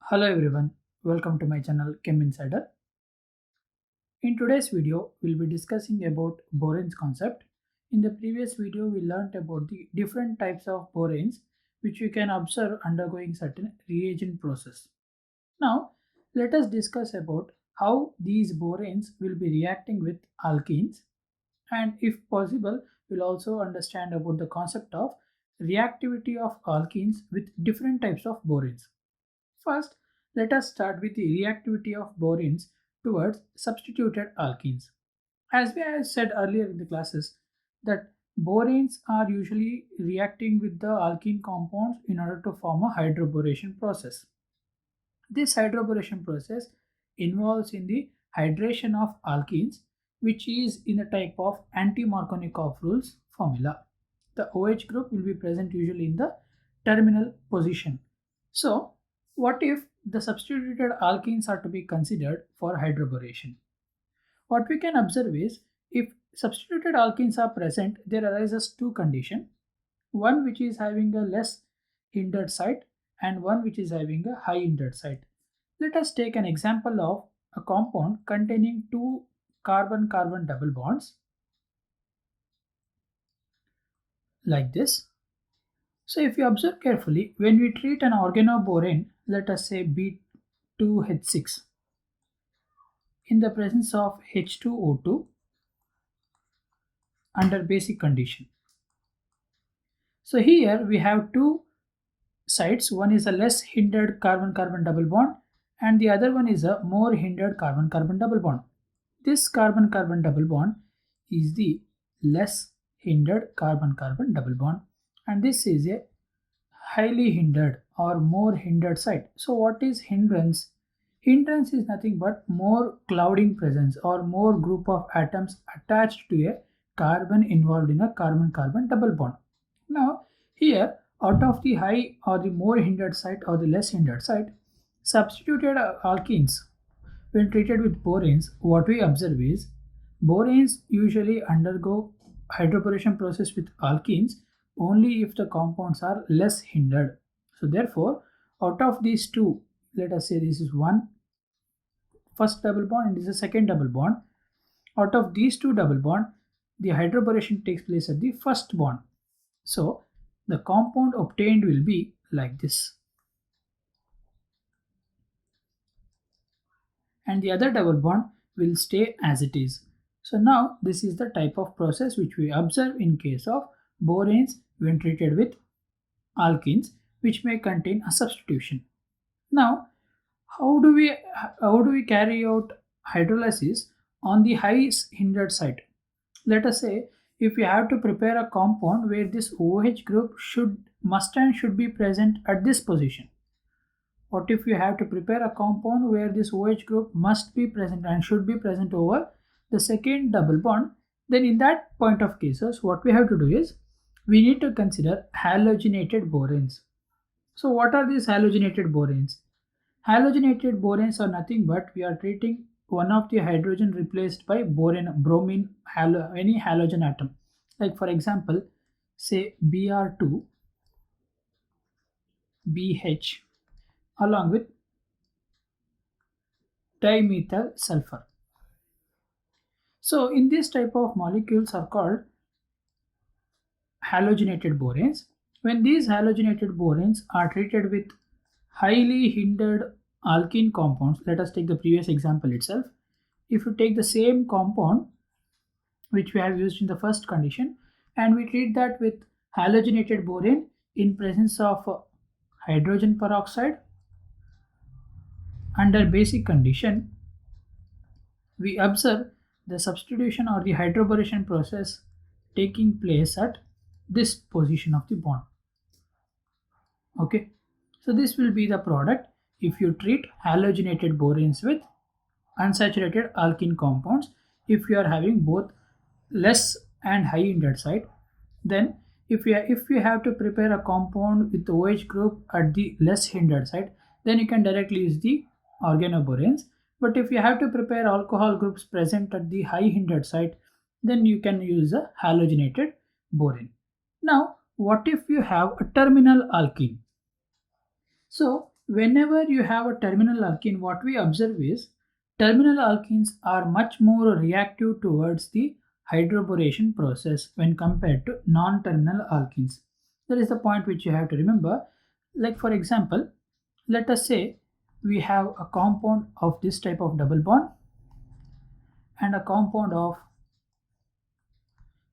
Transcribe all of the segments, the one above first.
Hello everyone, welcome to my channel Chem Insider. In today's video, we'll be discussing about boranes concept. In the previous video, we learnt about the different types of boranes which you can observe undergoing certain reagent process. Now, let us discuss about how these boranes will be reacting with alkenes, and if possible, we'll also understand about the concept of reactivity of alkenes with different types of boranes. First, let us start with the reactivity of boranes towards substituted alkenes. As we have said earlier in the classes, that boranes are usually reacting with the alkene compounds in order to form a hydroboration process. This hydroboration process involves in the hydration of alkenes, which is in the type of anti-Markovnikov rules formula. The OH group will be present usually in the terminal position. So, what if the substituted alkenes are to be considered for hydroboration? What we can observe is, if substituted alkenes are present, there arises two conditions. One which is having a less hindered site and one which is having a high hindered site. Let us take an example of a compound containing two carbon-carbon double bonds like this. So if you observe carefully, when we treat an organoborane, let us say B2H6, in the presence of H2O2 under basic condition. So here we have two sites. One is a less hindered carbon-carbon double bond and the other one is a more hindered carbon-carbon double bond. This carbon-carbon double bond is the less hindered carbon-carbon double bond and this is a highly hindered or more hindered site. So what is hindrance? Hindrance is nothing but more clouding presence or more group of atoms attached to a carbon involved in a carbon-carbon double bond. Now here, out of the high or the more hindered site or the less hindered site, substituted alkenes when treated with boranes, what we observe is boranes usually undergo hydroboration process with alkenes only if the compounds are less hindered. So therefore, out of these two, let us say this is one first double bond and this is a second double bond. Out of these two double bond, the hydroboration takes place at the first bond. So the compound obtained will be like this. And the other double bond will stay as it is. So now this is the type of process which we observe in case of boranes when treated with alkenes, which may contain a substitution. Now how do we carry out hydrolysis on the high hindered site? Let us say if you have to prepare a compound where this OH group should be present at this position. What if you have to prepare a compound where this OH group must be present and should be present over the second double bond? Then in that point of cases, what we have to do is we need to consider halogenated boranes. So what are these halogenated boranes? Halogenated boranes are nothing but we are treating one of the hydrogen replaced by bromine, any halogen atom. Like for example, say Br2, BH along with dimethyl sulfur. So in this type of molecules are called halogenated boranes. When these halogenated boranes are treated with highly hindered alkene compounds, let us take the previous example itself. If you take the same compound which we have used in the first condition and we treat that with halogenated borane in presence of hydrogen peroxide under basic condition, we observe the substitution or the hydroboration process taking place at this position of the bond. Okay, so this will be the product if you treat halogenated boranes with unsaturated alkene compounds. If you are having both less and high hindered site, then if you have to prepare a compound with the OH group at the less hindered site, then you can directly use the organoboranes. But if you have to prepare alcohol groups present at the high hindered site, then you can use a halogenated borane. Now, what if you have a terminal alkene? So Whenever you have a terminal alkene, what we observe is terminal alkenes are much more reactive towards the hydroboration process when compared to non-terminal alkenes. That is the point which you have to remember. Like for example, let us say we have a compound of this type of double bond and a compound of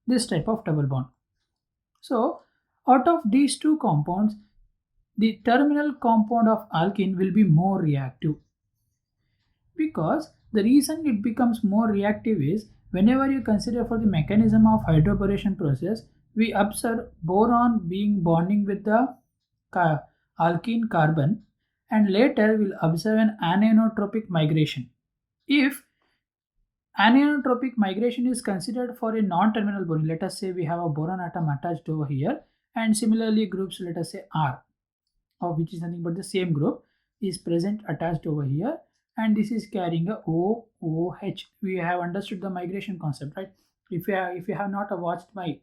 this type of double bond. So out of these two compounds, the terminal compound of alkene will be more reactive, because the reason it becomes more reactive is whenever you consider for the mechanism of hydroboration process, we observe boron being bonding with the alkene carbon, and later we'll observe an anisotropic migration. If anisotropic migration is considered for a non-terminal boron, let us say we have a boron atom attached over here, and similarly groups, let us say R, or which is nothing but the same group, is present attached over here, and this is carrying a OOH. We have understood the migration concept, right? If you have not watched my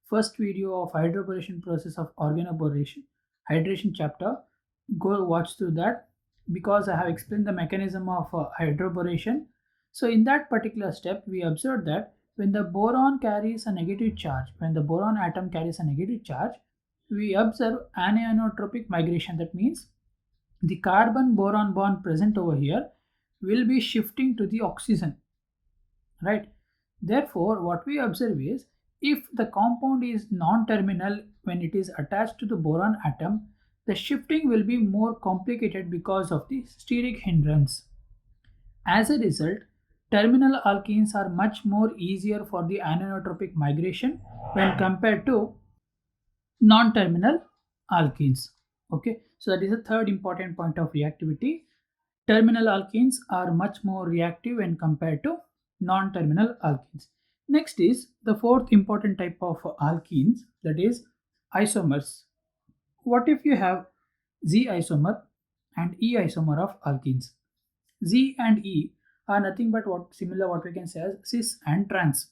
first video of hydroboration process of organoboration hydration chapter, go watch through that, because I have explained the mechanism of hydroboration. So in that particular step, we observed that when the boron carries a negative charge, when the boron atom carries a negative charge, we observe anisotropic migration. That means the carbon boron bond present over here will be shifting to the oxygen, right? Therefore, what we observe is if the compound is non-terminal when it is attached to the boron atom, the shifting will be more complicated because of the steric hindrance. As a result, terminal alkenes are much more easier for the anisotropic migration when compared to non-terminal alkenes. Okay, so that is the third important point of reactivity. Terminal alkenes are much more reactive when compared to non-terminal alkenes. Next is the fourth important type of alkenes, that is isomers. What if you have Z isomer and E isomer of alkenes? Z and E are nothing but what we can say as cis and trans.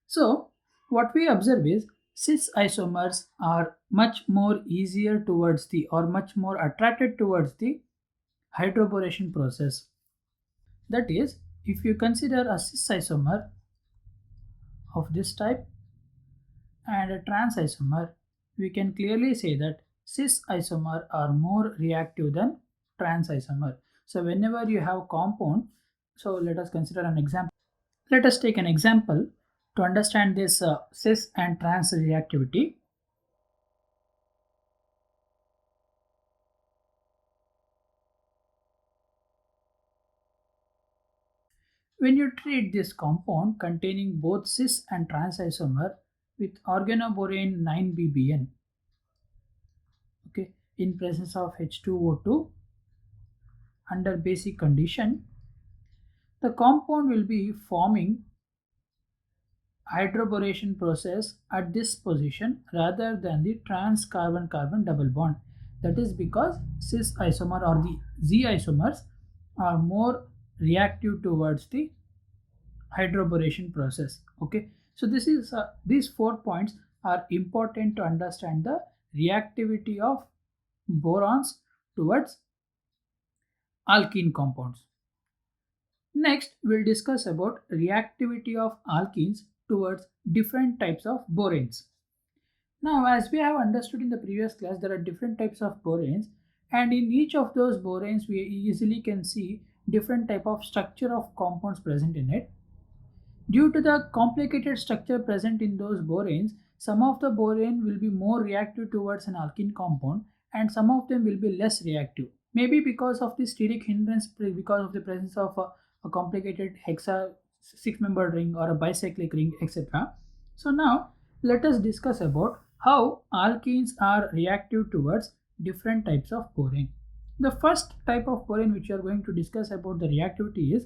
So what we observe is cis isomers are much more easier towards the, or much more attracted towards the hydroboration process. That is, if you consider a cis isomer of this type and a trans isomer, we can clearly say that cis isomer are more reactive than trans isomer. So whenever you have compound, so let us consider an example. Let us take an example to understand this cis and trans reactivity. When you treat this compound containing both cis and trans isomer with organoborane 9BBN, okay, in presence of H2O2 under basic condition, the compound will be forming hydroboration process at this position rather than the trans carbon-carbon double bond. That is because cis isomer or the Z isomers are more reactive towards the hydroboration process. Okay, so these 4 points are important to understand the reactivity of borons towards alkene compounds. Next, we'll discuss about reactivity of alkenes towards different types of boranes. Now, as we have understood in the previous class, there are different types of boranes, and in each of those boranes, we easily can see different type of structure of compounds present in it. Due to the complicated structure present in those boranes, some of the borane will be more reactive towards an alkene compound, and some of them will be less reactive. Maybe because of the steric hindrance, because of the presence of a complicated hexa six-membered ring or a bicyclic ring, etc. So now let us discuss about how alkenes are reactive towards different types of borane. The first type of borane which we are going to discuss about the reactivity is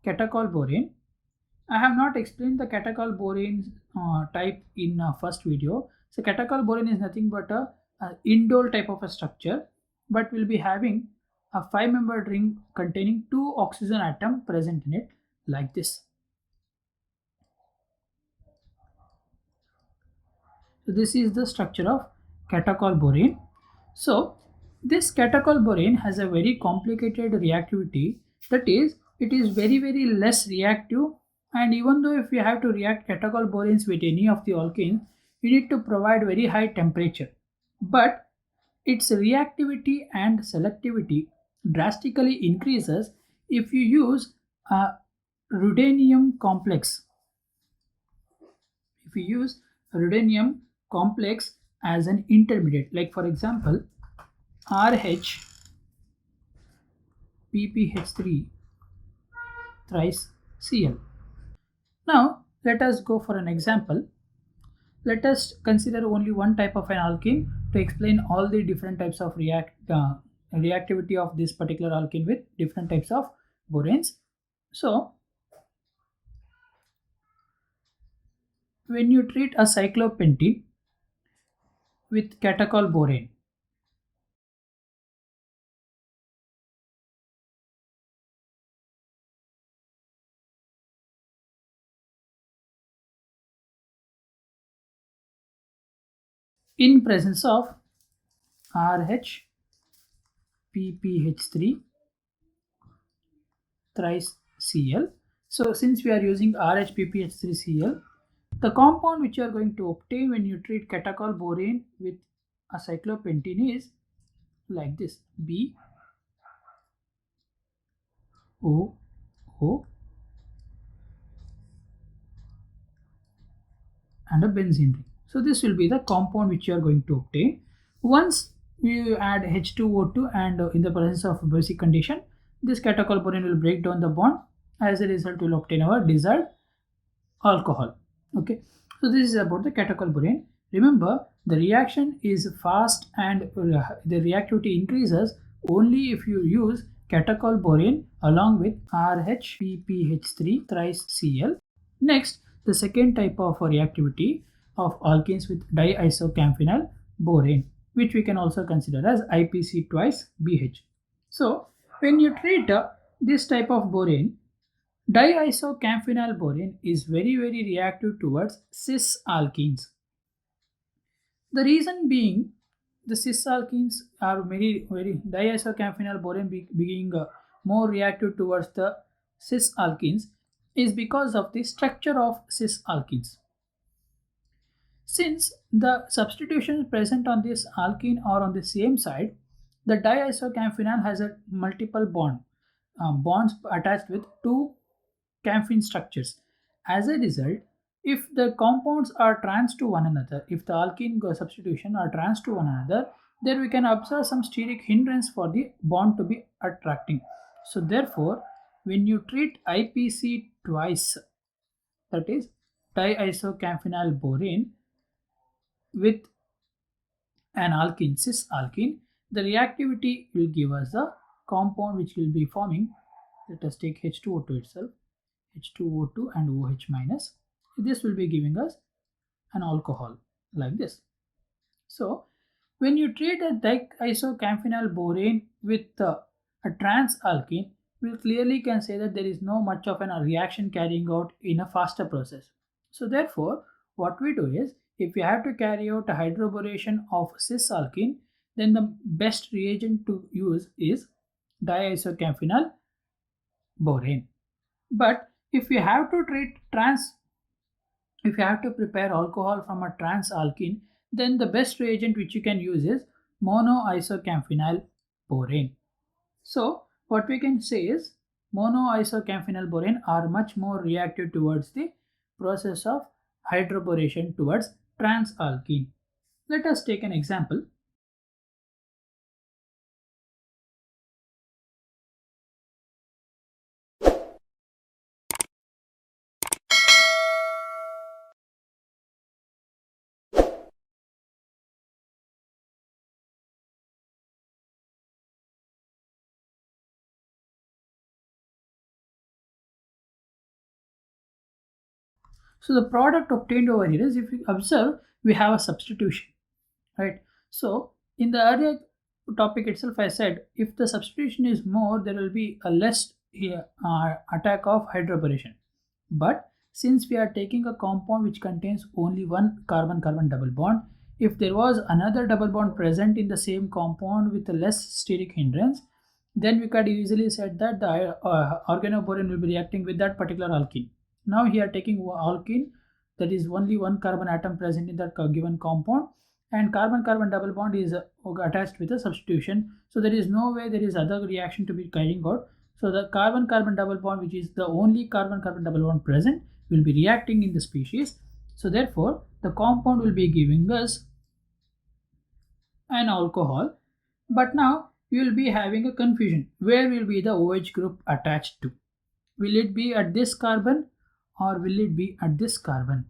catechol borane. I have not explained the catechol borane type in first video. So catechol borane is nothing but a indole type of a structure, but will be having a 5-membered ring containing 2 oxygen atom present in it, like this. So this is the structure of catechol borane. So This catechol borane has a very complicated reactivity, that is, it is very less reactive, and even though if you have to react catechol boranes with any of the alkenes, you need to provide very high temperature. But its reactivity and selectivity drastically increases if you use a ruthenium complex. If you use ruthenium complex as an intermediate, like for example RH PPH3 thrice Cl. Now let us go for an example. Let us consider only one type of an alkene to explain all the different types of reactivity of this particular alkene with different types of boranes. So when you treat a cyclopentene with catechol borane, in presence of RH PPH3 thrice Cl. So since we are using RHPPH3Cl, the compound which you are going to obtain when you treat catechol borane with a cyclopentene is like this: B O O and a benzene ring. So this will be the compound which you are going to obtain. Once you add H2O2 and in the presence of basic condition, this catechol borane will break down the bond. As a result, we will obtain our desired alcohol. Okay, so this is about the catechol borane. Remember, the reaction is fast and the reactivity increases only if you use catechol borane along with RHPPH3 thrice Cl. Next, the second type of reactivity of alkenes with diisocamphenyl borane, which we can also consider as IPC twice BH. So, when you treat this type of borane, diisocamphenyl borane is very reactive towards cis alkenes. The reason being, the cis alkenes are very diisocamphenyl borane being more reactive towards the cis alkenes is because of the structure of cis alkenes. Since the substitutions present on this alkene are on the same side, the diisocamphenyl has a multiple bonds attached with two camphene structures. As a result, if the compounds are trans to one another, if the alkene substitution are trans to one another, then we can observe some steric hindrance for the bond to be attracting. So therefore, when you treat IPC twice, that is diisocamphenyl borane with an alkene, cis alkene, the reactivity will give us a compound which will be forming. Let us take H2O2 itself, H2O2 and OH minus. This will be giving us an alcohol like this. So when you treat a diisocamphenyl borane with a trans alkene, we clearly can say that there is no much of a reaction carrying out in a faster process. So therefore, what we do is, if we have to carry out a hydroboration of cis alkene, then the best reagent to use is diisocamphenyl borane. But if you have to if you have to prepare alcohol from a trans alkene, then the best reagent which you can use is monoisocamphenyl borane. So what we can say is monoisocamphenyl borane are much more reactive towards the process of hydroboration towards trans alkene. Let us take an example. So the product obtained over here is, if you observe, we have a substitution, right? So in the earlier topic itself, I said if the substitution is more, there will be a less attack of hydroboration. But since we are taking a compound which contains only one carbon-carbon double bond, if there was another double bond present in the same compound with a less steric hindrance, then we could easily said that the organoborane will be reacting with that particular alkene. Now here taking alkene, that is only one carbon atom present in that given compound, and carbon-carbon double bond is attached with a substitution. So there is no way there is other reaction to be carrying out. So the carbon-carbon double bond, which is the only carbon-carbon double bond present, will be reacting in the species. So therefore, the compound will be giving us an alcohol. But now you will be having a confusion. Where will be the OH group attached to? Will it be at this carbon or will it be at this carbon?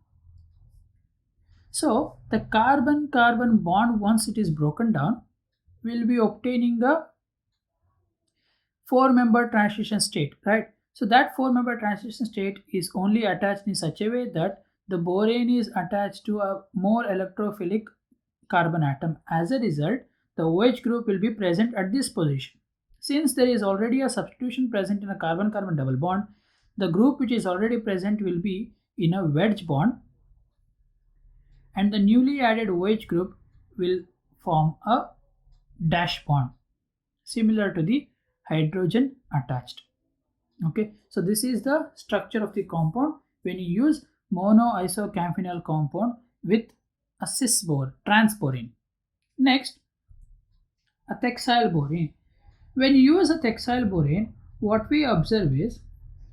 So the carbon-carbon bond, once it is broken down, will be obtaining a 4-member transition state, right? So that 4-member transition state is only attached in such a way that the borane is attached to a more electrophilic carbon atom. As a result, the OH group will be present at this position. Since there is already a substitution present in a carbon-carbon double bond, the group which is already present will be in a wedge bond, and the newly added OH group will form a dash bond similar to the hydrogen attached. Okay, so this is the structure of the compound when you use monoisocamphenyl compound with a transborane. Next, a thiaxyl borane. When you use a thiaxyl borane, what we observe is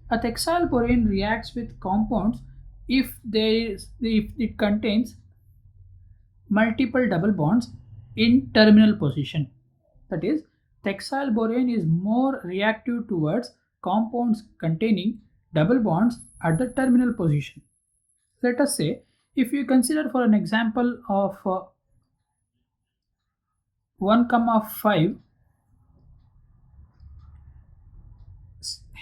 a thiaxyl borane reacts with compounds if it contains multiple double bonds in terminal position. That is, thiaxyl borane is more reactive towards compounds containing double bonds at the terminal position. Let us say, if you consider for an example of 1,5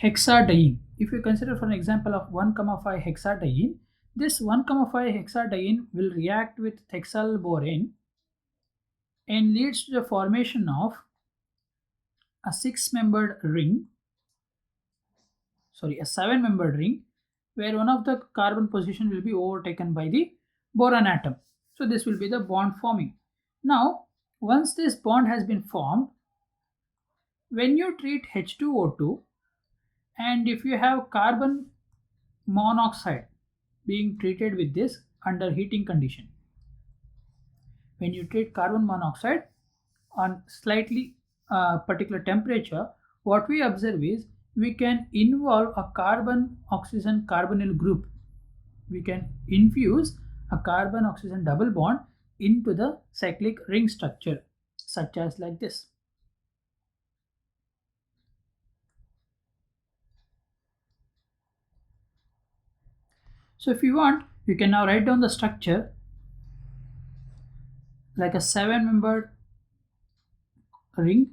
hexadiene. If you consider for an example of 1,5 hexadiene, this 1,5 hexadiene will react with thiaxyl borane and leads to the formation of a 7-membered ring, where one of the carbon position will be overtaken by the boron atom. So this will be the bond forming. Now, once this bond has been formed, when you treat H2O2 and if you have carbon monoxide being treated with this under heating condition, when you treat carbon monoxide on slightly particular temperature, what we observe is we can involve a carbon oxygen carbonyl group. We can infuse a carbon oxygen double bond into the cyclic ring structure, such as like this. So if you want, you can now write down the structure like a 7-membered ring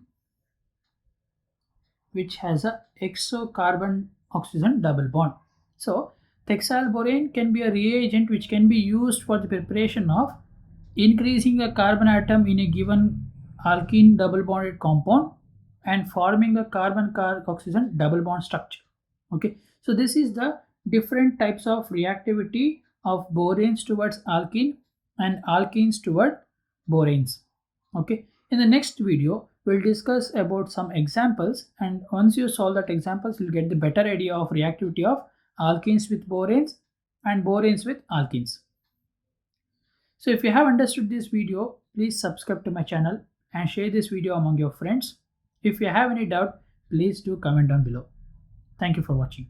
which has a exocarbon oxygen double bond. So thiaxyl borane can be a reagent which can be used for the preparation of increasing a carbon atom in a given alkene double bonded compound and forming a carbon oxygen double bond structure. Okay, so this is the different types of reactivity of boranes towards alkene and alkenes toward boranes. Okay, in the next video we'll discuss about some examples, and once you solve that examples you'll get the better idea of reactivity of alkenes with boranes and boranes with alkenes. So if you have understood this video, please subscribe to my channel and share this video among your friends. If you have any doubt, please do comment down below. Thank you for watching.